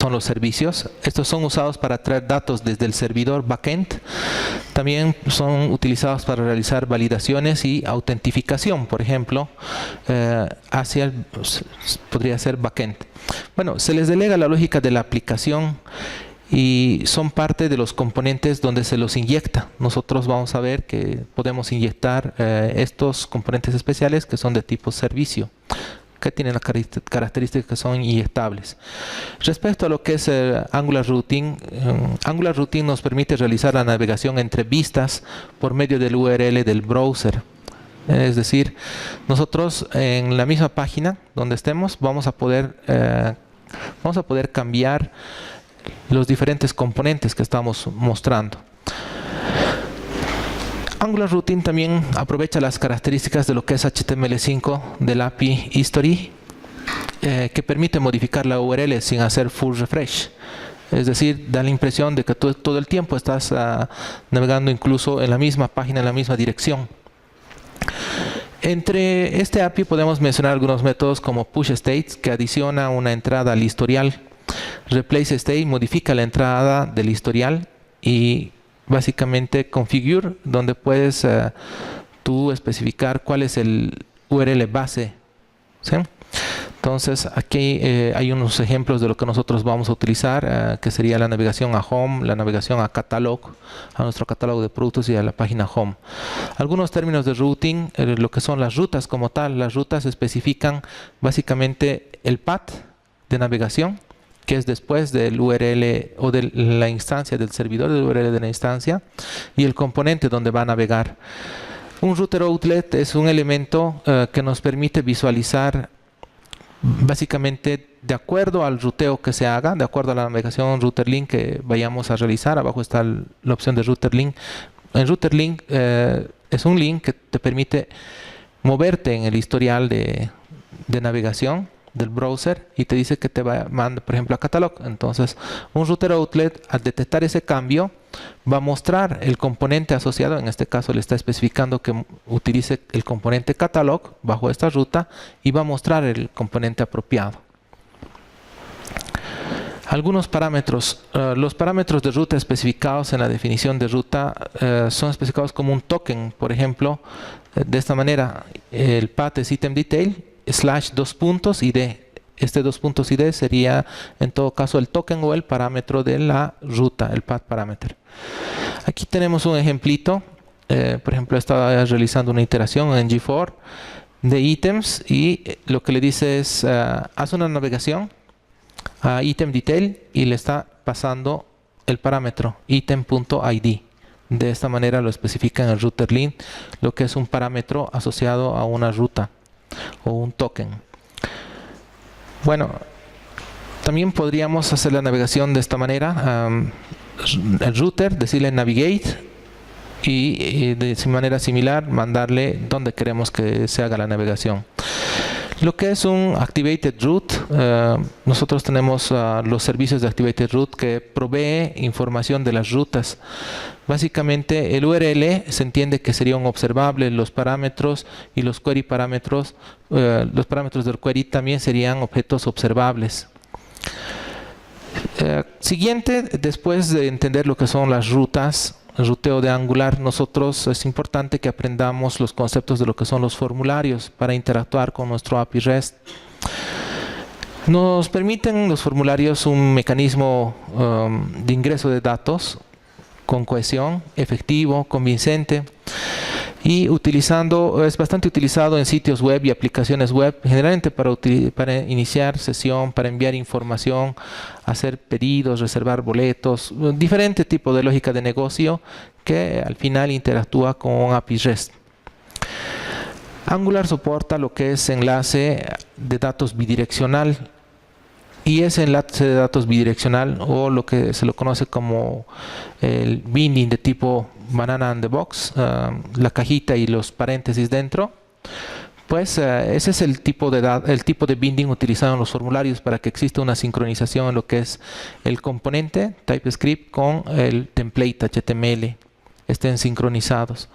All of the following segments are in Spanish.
son los servicios. Estos son usados para traer datos desde el servidor backend. También son utilizados para realizar validaciones y autentificación, por ejemplo, podría ser backend. Bueno, se les delega la lógica de la aplicación y son parte de los componentes donde se los inyecta. Nosotros vamos a ver que podemos inyectar estos componentes especiales que son de tipo servicio, que tienen las características que son inyectables. Respecto a lo que es Angular Routing, Angular Routing nos permite realizar la navegación entre vistas por medio del URL del browser. Es decir, nosotros en la misma página donde estemos vamos a poder cambiar los diferentes componentes que estamos mostrando. Angular Routing también aprovecha las características de lo que es HTML5 del API History, que permite modificar la URL sin hacer full refresh. Es decir, da la impresión de que tú todo el tiempo estás navegando incluso en la misma página, en la misma dirección. Entre este API podemos mencionar algunos métodos como Push States, que adiciona una entrada al historial. Replace State modifica la entrada del historial, y básicamente Configure, donde puedes tú especificar cuál es el URL base, ¿sí? Entonces aquí hay unos ejemplos de lo que nosotros vamos a utilizar, que sería la navegación a Home, la navegación a Catalog, a nuestro catálogo de productos y a la página Home. Algunos términos de routing, lo que son las rutas como tal. Las rutas especifican básicamente el path de navegación, que es después del URL o de la instancia del servidor, del URL de la instancia, y el componente donde va a navegar. Un router outlet es un elemento que nos permite visualizar básicamente de acuerdo al ruteo que se haga, de acuerdo a la navegación router link que vayamos a realizar. Abajo está la opción de router link. En router link es un link que te permite moverte en el historial de navegación del browser y te dice que te manda, por ejemplo, a Catalog. Entonces, un router outlet, al detectar ese cambio, va a mostrar el componente asociado. En este caso le está especificando que utilice el componente Catalog bajo esta ruta, y va a mostrar el componente apropiado. Algunos parámetros. Los parámetros de ruta especificados en la definición de ruta son especificados como un token. Por ejemplo, de esta manera, el path es item detail /2.id. Este 2.id sería en todo caso el token o el parámetro de la ruta, el path parameter. Aquí tenemos un ejemplito. Por ejemplo, estaba realizando una iteración en G4 de ítems, y lo que le dice es haz una navegación a item detail, y le está pasando el parámetro item.id. De esta manera lo especifica en el router link, lo que es un parámetro asociado a una ruta o un token. Bueno, también podríamos hacer la navegación de esta manera. El router, decirle navigate, y de manera similar mandarle donde queremos que se haga la navegación. Lo que es un Activated Route, nosotros tenemos los servicios de Activated Route que provee información de las rutas. Básicamente el URL se entiende que sería un observable, los parámetros y los query parámetros, los parámetros del query también serían objetos observables. Siguiente, después de entender lo que son las rutas, el ruteo de Angular, nosotros es importante que aprendamos los conceptos de lo que son los formularios para interactuar con nuestro API REST. Nos permiten los formularios un mecanismo de ingreso de datos con cohesión, efectivo, convincente, y es bastante utilizado en sitios web y aplicaciones web, generalmente para iniciar sesión, para enviar información, hacer pedidos, reservar boletos, diferente tipo de lógica de negocio que al final interactúa con API REST. Angular soporta lo que es enlace de datos bidireccional, y ese enlace de datos bidireccional, o lo que se lo conoce como el binding de tipo banana in the box, la cajita y los paréntesis dentro, pues ese es el tipo de binding utilizado en los formularios para que exista una sincronización en lo que es el componente TypeScript con el template HTML. estén sincronizados.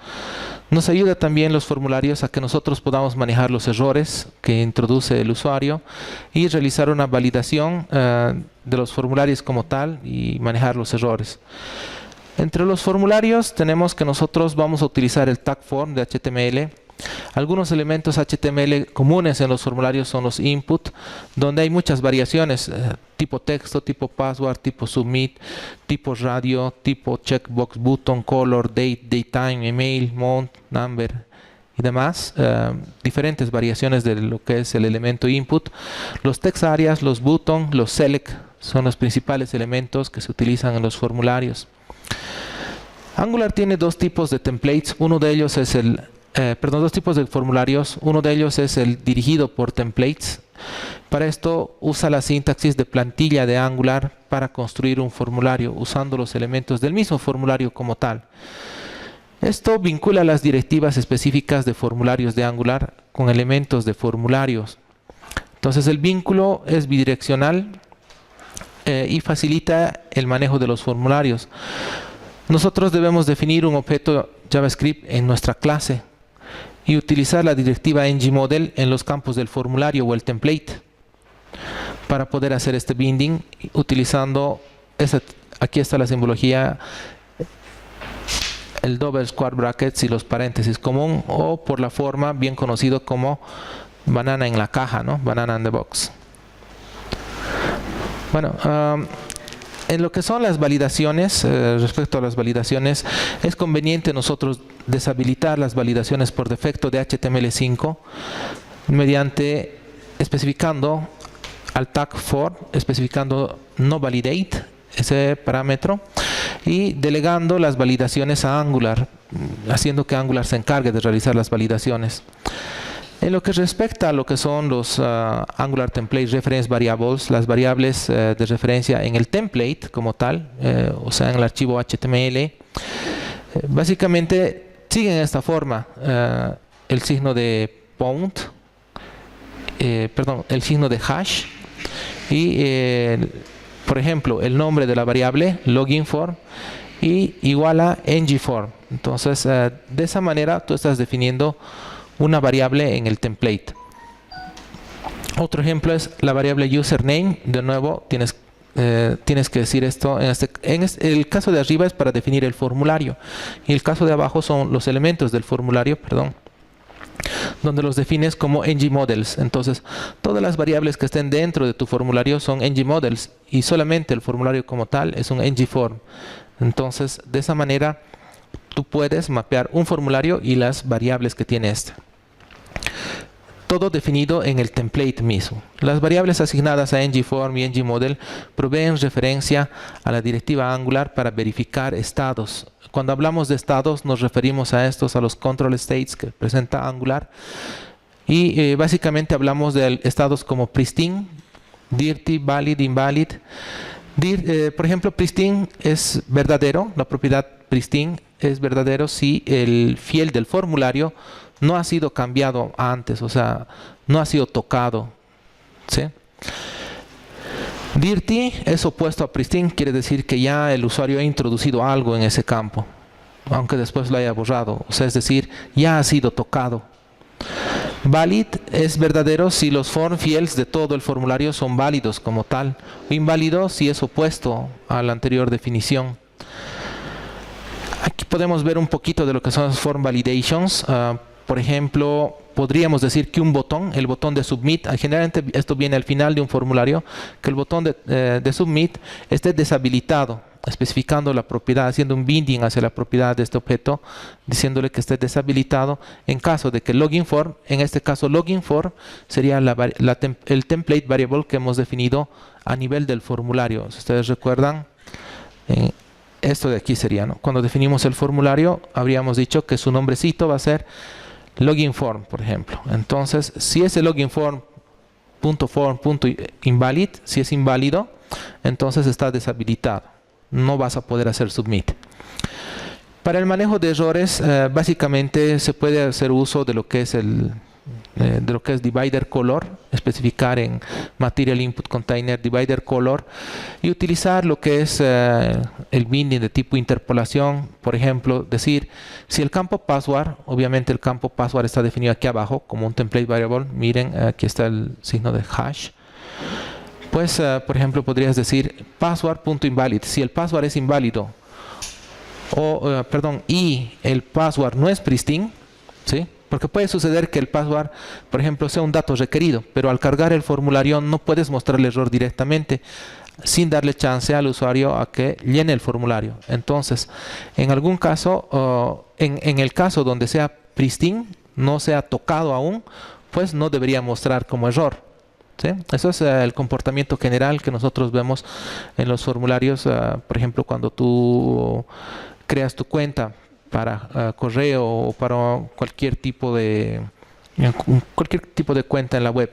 Nos ayuda también los formularios a que nosotros podamos manejar los errores que introduce el usuario y realizar una validación de los formularios como tal y manejar los errores. Entre los formularios tenemos que nosotros vamos a utilizar el tag form de HTML. Algunos elementos HTML comunes en los formularios son los input, donde hay muchas variaciones, tipo texto, tipo password, tipo submit, tipo radio, tipo checkbox, button, color, date, datetime, email, month, number y demás. Diferentes variaciones de lo que es el elemento input. Los text areas, los button, los select son los principales elementos que se utilizan en los formularios. Angular tiene dos tipos de templates. Uno de ellos es dos tipos de formularios. Uno de ellos es el dirigido por templates. Para esto usa la sintaxis de plantilla de Angular para construir un formulario usando los elementos del mismo formulario como tal. Esto vincula las directivas específicas de formularios de Angular con elementos de formularios. Entonces el vínculo es bidireccional y facilita el manejo de los formularios. Nosotros debemos definir un objeto JavaScript en nuestra clase y utilizar la directiva ngModel en los campos del formulario o el template para poder hacer este binding utilizando aquí está la simbología, el double square brackets y los paréntesis común, o por la forma bien conocido como banana en la caja, ¿no? Banana in the box. Bueno, en lo que son las validaciones, respecto a las validaciones, es conveniente nosotros deshabilitar las validaciones por defecto de HTML5 mediante especificando al tag for, especificando no validate, ese parámetro, y delegando las validaciones a Angular, haciendo que Angular se encargue de realizar las validaciones. En lo que respecta a lo que son los Angular Template Reference Variables, las variables de referencia en el template como tal, o sea en el archivo HTML, básicamente siguen esta forma, el signo de pound, el signo de hash y por ejemplo el nombre de la variable login form y igual a ngForm. Entonces de esa manera tú estás definiendo una variable en el template. Otro ejemplo es la variable username. De nuevo tienes que decir esto. El caso de arriba es para definir el formulario y el caso de abajo son los elementos del formulario, donde los defines como ngModels. Entonces todas las variables que estén dentro de tu formulario son ngModels y solamente el formulario como tal es un ngForm. Entonces de esa manera tú puedes mapear un formulario y las variables que tiene este. Todo definido en el template mismo. Las variables asignadas a ngForm y ngModel proveen referencia a la directiva Angular para verificar estados. Cuando hablamos de estados nos referimos a los control states que presenta Angular. Y básicamente hablamos de estados como pristine, dirty, valid, invalid. Por ejemplo, pristine es verdadero, la propiedad pristine es verdadero si el field del formulario no ha sido cambiado antes, o sea, no ha sido tocado, ¿sí? Dirty es opuesto a pristine, quiere decir que ya el usuario ha introducido algo en ese campo, aunque después lo haya borrado, o sea, es decir, ya ha sido tocado. Valid es verdadero si los form fields de todo el formulario son válidos como tal. Inválido si es opuesto a la anterior definición. Aquí podemos ver un poquito de lo que son las form validations. Por ejemplo, podríamos decir que un botón, el botón de submit, generalmente esto viene al final de un formulario, que el botón de submit esté deshabilitado, especificando la propiedad, haciendo un binding hacia la propiedad de este objeto, diciéndole que esté deshabilitado en caso de que login form, en este caso login form sería el template variable que hemos definido a nivel del formulario. Si ustedes recuerdan, esto de aquí sería, ¿no? Cuando definimos el formulario, habríamos dicho que su nombrecito va a ser login form, por ejemplo. Entonces, si ese login form.form.invalid, si es inválido, entonces está deshabilitado. No vas a poder hacer submit. Para el manejo de errores, básicamente se puede hacer uso de lo que es de lo que es divider color, especificar en material input container divider color y utilizar lo que es el binding de tipo interpolación. Por ejemplo, decir si el campo password, obviamente el campo password está definido aquí abajo como un template variable. Miren, aquí está el signo de hash. Pues, por ejemplo, podrías decir password.invalid. Si el password es inválido y el password no es pristine, ¿sí? Porque puede suceder que el password, por ejemplo, sea un dato requerido, pero al cargar el formulario no puedes mostrar el error directamente sin darle chance al usuario a que llene el formulario. Entonces, en algún caso, en el caso donde sea pristine, no sea tocado aún, pues no debería mostrar como error, ¿sí? Eso es el comportamiento general que nosotros vemos en los formularios. Por ejemplo, cuando tú creas tu cuenta para correo o para cualquier tipo de cuenta en la web.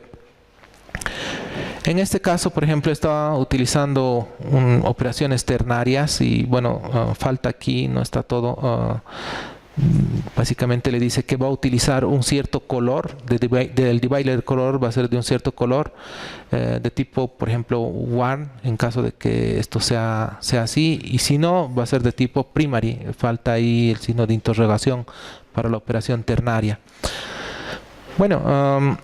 En este caso, por ejemplo, estaba utilizando operaciones ternarias y bueno, falta aquí, no está todo. Básicamente le dice que va a utilizar un cierto color, del divider color va a ser de un cierto color, de tipo, por ejemplo, one, en caso de que esto sea así, y si no, va a ser de tipo primary. Falta ahí el signo de interrogación para la operación ternaria. Bueno,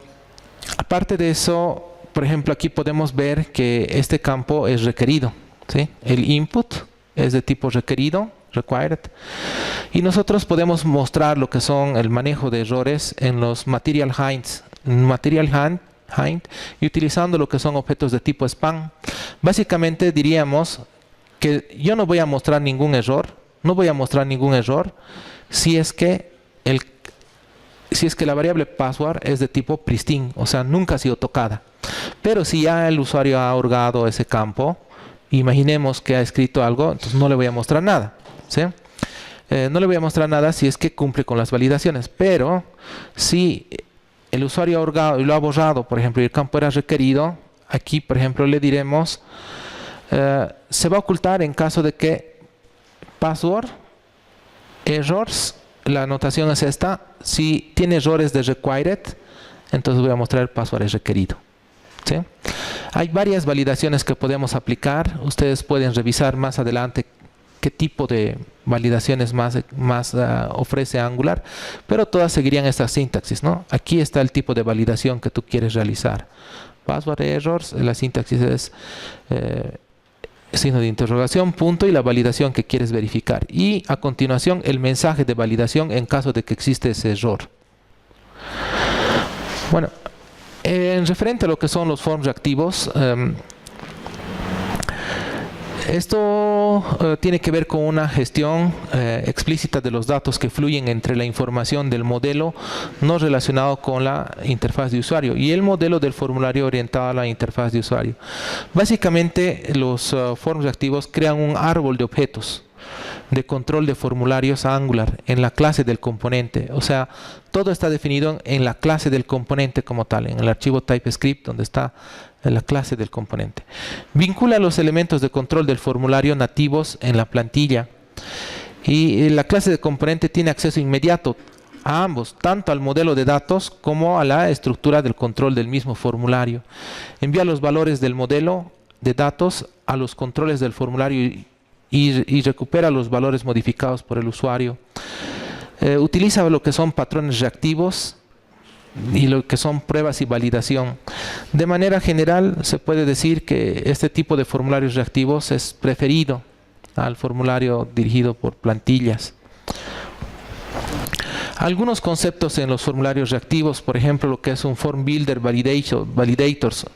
aparte de eso, por ejemplo, aquí podemos ver que este campo es requerido, ¿sí? El input es de tipo requerido, required, y nosotros podemos mostrar lo que son el manejo de errores en los material hints, y utilizando lo que son objetos de tipo span. Básicamente diríamos que yo no voy a mostrar ningún error, si es que la variable password es de tipo pristine, o sea, nunca ha sido tocada. Pero si ya el usuario ha hurgado ese campo, imaginemos que ha escrito algo, entonces no le voy a mostrar nada, ¿sí? No le voy a mostrar nada si es que cumple con las validaciones. Pero si el usuario ha hurgado y lo ha borrado, por ejemplo, y el campo era requerido, aquí, por ejemplo, le diremos se va a ocultar en caso de que password errors, la anotación es esta. Si tiene errores de required, entonces voy a mostrar el password es requerido, ¿sí? Hay varias validaciones que podemos aplicar. Ustedes pueden revisar más adelante qué tipo de validaciones más ofrece Angular, pero todas seguirían esta sintaxis, ¿no? Aquí está el tipo de validación que tú quieres realizar. Password errors, la sintaxis es signo de interrogación, punto, y la validación que quieres verificar. Y a continuación el mensaje de validación en caso de que existe ese error. Bueno, en referente a lo que son los forms reactivos, esto tiene que ver con una gestión explícita de los datos que fluyen entre la información del modelo no relacionado con la interfaz de usuario y el modelo del formulario orientado a la interfaz de usuario. Básicamente, los forms reactivos crean un árbol de objetos de control de formularios Angular en la clase del componente. O sea, todo está definido en la clase del componente como tal, en el archivo TypeScript donde está la clase del componente. Vincula los elementos de control del formulario nativos en la plantilla, y la clase de componente tiene acceso inmediato a ambos, tanto al modelo de datos como a la estructura del control del mismo formulario. Envía los valores del modelo de datos a los controles del formulario y recupera los valores modificados por el usuario. Utiliza lo que son patrones reactivos y lo que son pruebas y validación. De manera general, se puede decir que este tipo de formularios reactivos es preferido al formulario dirigido por plantillas. Algunos conceptos en los formularios reactivos, por ejemplo, lo que es un form builder validators.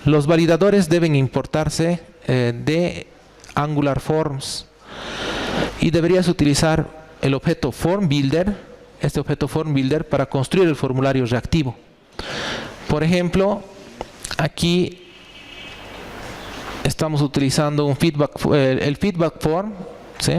Los validadores deben importarse de Angular Forms y deberías utilizar el objeto form builder, este objeto form builder, para construir el formulario reactivo. Por ejemplo, aquí estamos utilizando el feedback form, ¿sí?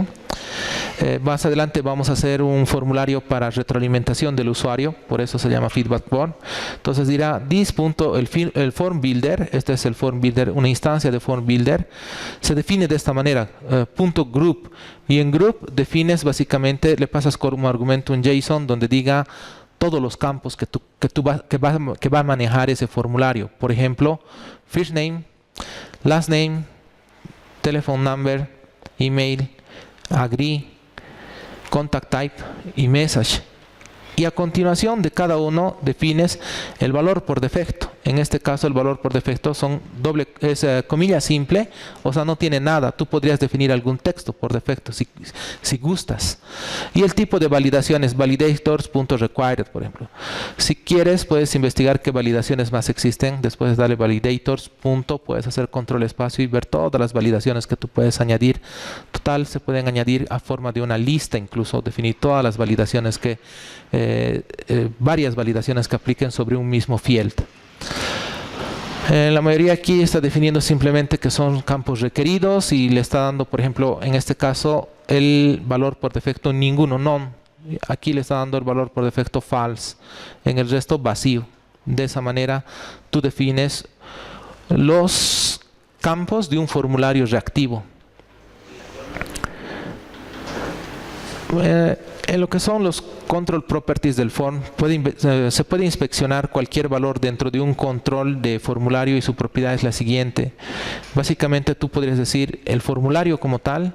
Más adelante vamos a hacer un formulario para retroalimentación del usuario, por eso se llama feedback form. Entonces dirá el form builder, este es el form builder, una instancia de form builder, se define de esta manera, .group, y en group defines básicamente, le pasas como argumento un JSON donde diga todos los campos que va a manejar ese formulario. Por ejemplo, first name, last name, telephone number, email, agree, contact type y message. Y a continuación de cada uno defines el valor por defecto. En este caso el valor por defecto es comilla simple, o sea, no tiene nada. Tú podrías definir algún texto por defecto si gustas. Y el tipo de validación es validators.required, por ejemplo. Si quieres, puedes investigar qué validaciones más existen. Después de darle validators, puedes hacer control espacio y ver todas las validaciones que tú puedes añadir. Total, se pueden añadir a forma de una lista, incluso definir todas las validaciones varias validaciones que apliquen sobre un mismo field. La mayoría aquí está definiendo simplemente que son campos requeridos y le está dando, por ejemplo, en este caso, el valor por defecto ninguno, none. Aquí le está dando el valor por defecto false. En el resto, vacío. De esa manera, tú defines los campos de un formulario reactivo. En lo que son los control properties del form, se puede inspeccionar cualquier valor dentro de un control de formulario y su propiedad es la siguiente. Básicamente tú podrías decir el formulario como tal,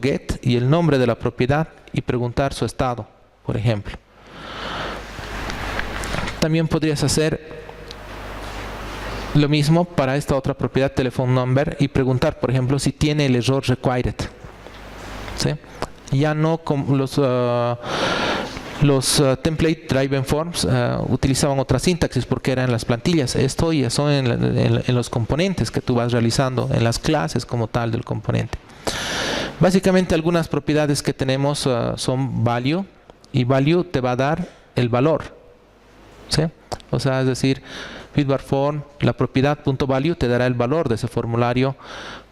.get y el nombre de la propiedad y preguntar su estado, por ejemplo. También podrías hacer lo mismo para esta otra propiedad, telephone number, y preguntar, por ejemplo, si tiene el error required. ¿Sí? Ya no como los template driven forms utilizaban otra sintaxis porque eran las plantillas. Esto ya son en los componentes que tú vas realizando, en las clases como tal del componente. Básicamente algunas propiedades que tenemos son value, y value te va a dar el valor. ¿Sí? O sea, es decir, feedback form, la propiedad .value te dará el valor de ese formulario.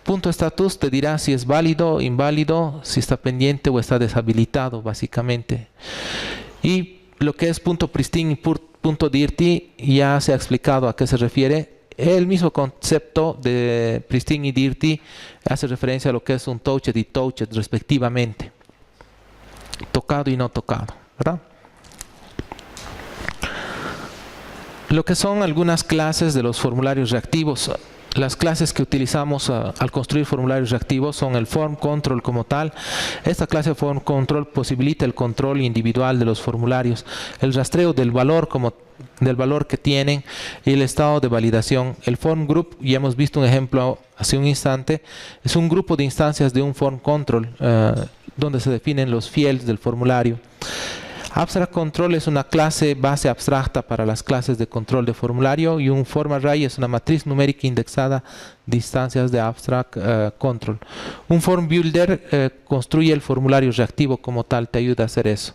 .status te dirá si es válido, inválido, si está pendiente o está deshabilitado, básicamente. Y lo que es .pristine y .dirty ya se ha explicado a qué se refiere. El mismo concepto de pristine y dirty hace referencia a lo que es un touched y touched respectivamente. Tocado y no tocado, ¿verdad? Lo que son algunas clases de los formularios reactivos. Las clases que utilizamos al construir formularios reactivos son el form control como tal. Esta clase de form control posibilita el control individual de los formularios, el rastreo del valor que tienen y el estado de validación. El form group, ya hemos visto un ejemplo hace un instante, es un grupo de instancias de un form control donde se definen los fields del formulario. Abstract Control es una clase base abstracta para las clases de control de formulario y un form array es una matriz numérica indexada de instancias de Abstract Control. Un form builder construye el formulario reactivo como tal, te ayuda a hacer eso.